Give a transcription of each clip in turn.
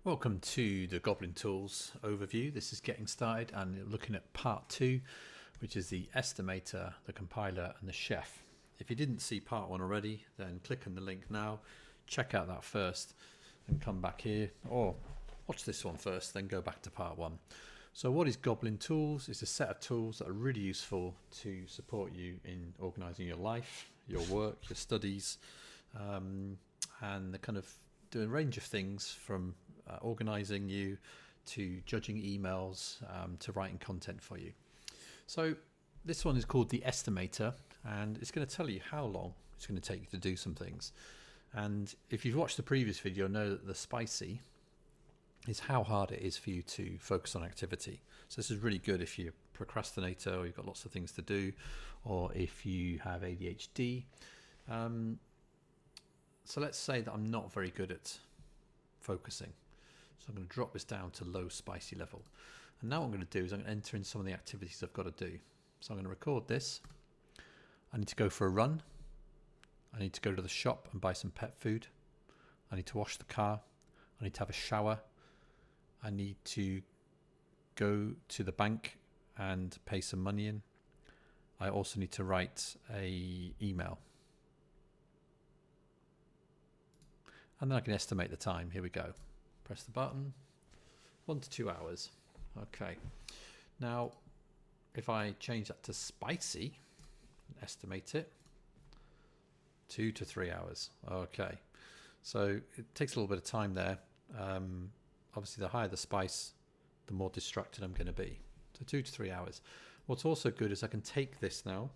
Welcome to the Goblin Tools overview. This is getting started and looking at part 2, which is the estimator, the compiler and the chef. If you didn't see part 1 already, then click on the link now, check out that first and come back here, or watch this one first, then go back to part 1. So what is Goblin Tools? It's a set of tools that are really useful to support you in organising your life, your work, your studies, and the kind of doing a range of things from organising you to judging emails to writing content for you. So this one is called the estimator, and it's going to tell you how long it's going to take you to do some things. And if you've watched the previous video, you'll know that the spicy is how hard it is for you to focus on activity. So this is really good if you're a procrastinator or you've got lots of things to do, or if you have ADHD. So let's say that I'm not very good at focusing. So I'm going to drop this down to low spicy level. And now what I'm going to do is I'm going to enter in some of the activities I've got to do. So I'm going to record this. I need to go for a run. I need to go to the shop and buy some pet food. I need to wash the car. I need to have a shower. I need to go to the bank and pay some money in. I also need to write an email. And then I can estimate the time. Here we go. Press the button. 1 to 2 hours. Okay. Now, if I change that to spicy, estimate it, 2 to 3 hours. Okay. So it takes a little bit of time there. Obviously, the higher the spice, the more distracted I'm going to be. So 2 to 3 hours. What's also good is I can take this now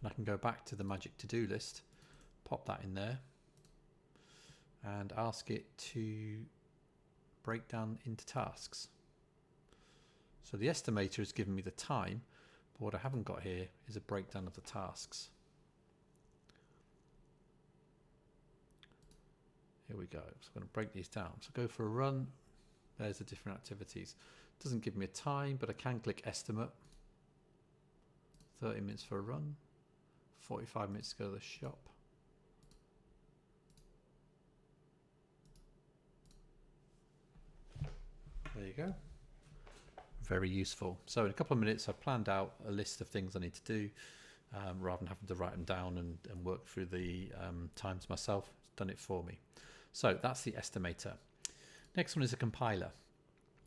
and I can go back to the magic to-do list, pop that in there, and ask it to break down into tasks. So the estimator has given me the time, but what I haven't got here is a breakdown of the tasks. Here we go. So I'm going to break these down. So go for a run. There's the different activities. It doesn't give me a time, but I can click estimate. 30 minutes for a run, 45 minutes to go to the shop. There you go. Very useful. So in a couple of minutes, I've planned out a list of things I need to do, rather than having to write them down and work through the times myself. It's done it for me. So that's the estimator. Next one is a compiler.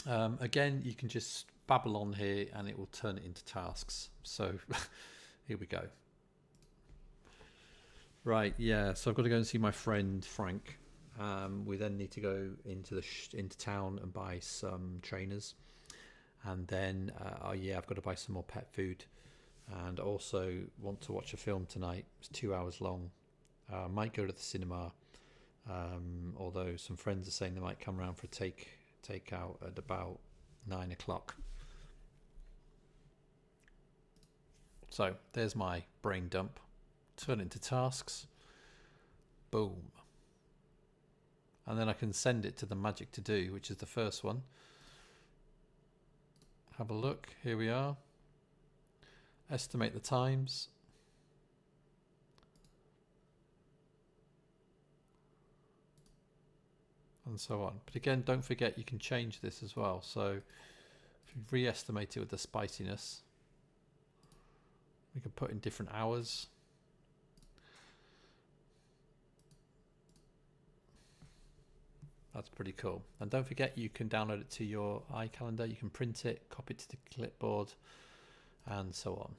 Again, you can just babble on here and it will turn it into tasks. So here we go. Right, yeah, so I've got to go and see my friend Frank. We then need to go into town and buy some trainers, and then oh yeah, I've got to buy some more pet food, and also want to watch a film tonight. It's 2 hours long. I might go to the cinema, although some friends are saying they might come around for a take out at about 9 o'clock. So there's my brain dump. Turn it into tasks. Boom. And then I can send it to the magic to do, which is the first one. Have a look. Here we are. Estimate the times. And so on. But again, don't forget you can change this as well. So if you re-estimate it with the spiciness, we can put in different hours. That's pretty cool. And don't forget you can download it to your iCalendar. You can print it, copy it to the clipboard, and so on.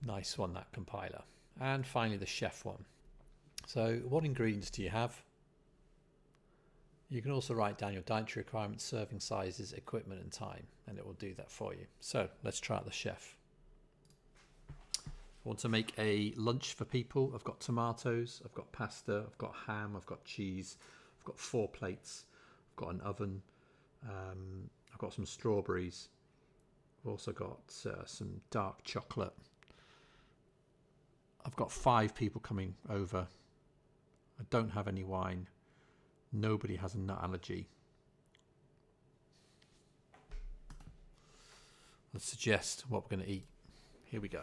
Nice one, that compiler. And finally the chef one. So what ingredients do you have? You can also write down your dietary requirements, serving sizes, equipment and time, and it will do that for you. So let's try out the chef. I want to make a lunch for people. I've got tomatoes, I've got pasta, I've got ham, I've got cheese, I've got 4 plates, I've got an oven, I've got some strawberries, I've also got some dark chocolate. I've got 5 people coming over. I don't have any wine. Nobody has a nut allergy. Let's suggest what we're going to eat. Here we go.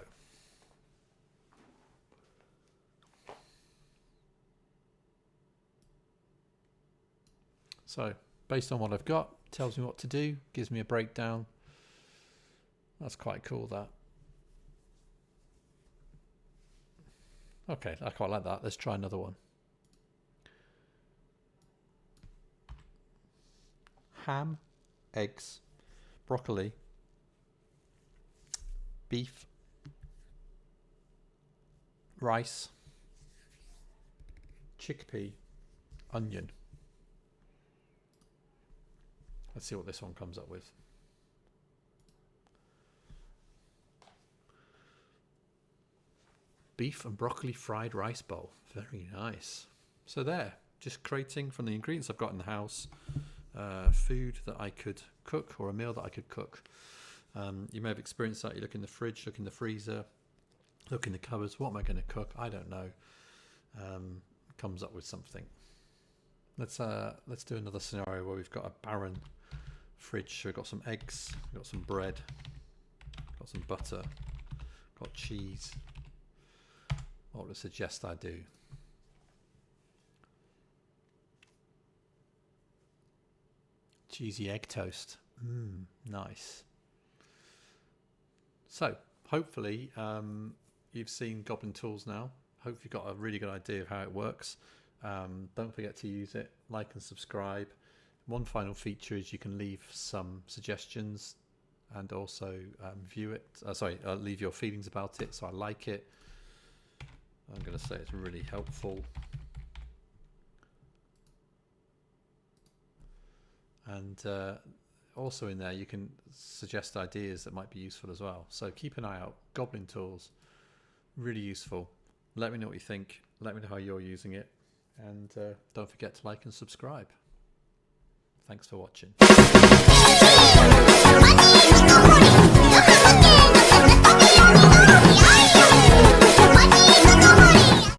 So based on what I've got, tells me what to do, gives me a breakdown. That's quite cool, that. Okay, I quite like that. Let's try another one. Ham, eggs, broccoli, beef, rice, chickpea, onion. Let's see what this one comes up with. Beef and broccoli fried rice bowl. Very nice. So there, just creating from the ingredients I've got in the house, food that I could cook, or a meal that I could cook. You may have experienced that. You look in the fridge, look in the freezer, look in the cupboards. What am I going to cook? I don't know. Comes up with something. Let's do another scenario where we've got a barren fridge. So we've got some eggs, we've got some bread, got some butter, got cheese. What would it suggest I do? Cheesy egg toast. Nice. So hopefully you've seen Goblin Tools now. Hopefully you've got a really good idea of how it works. Don't forget to use it, like and subscribe. One final feature is you can leave some suggestions and also view it. Leave your feelings about it. So I like it. I'm going to say it's really helpful. And also in there you can suggest ideas that might be useful as well. So keep an eye out. Goblin Tools, really useful. Let me know what you think. Let me know how you're using it. And don't forget to like and subscribe. Thanks for watching.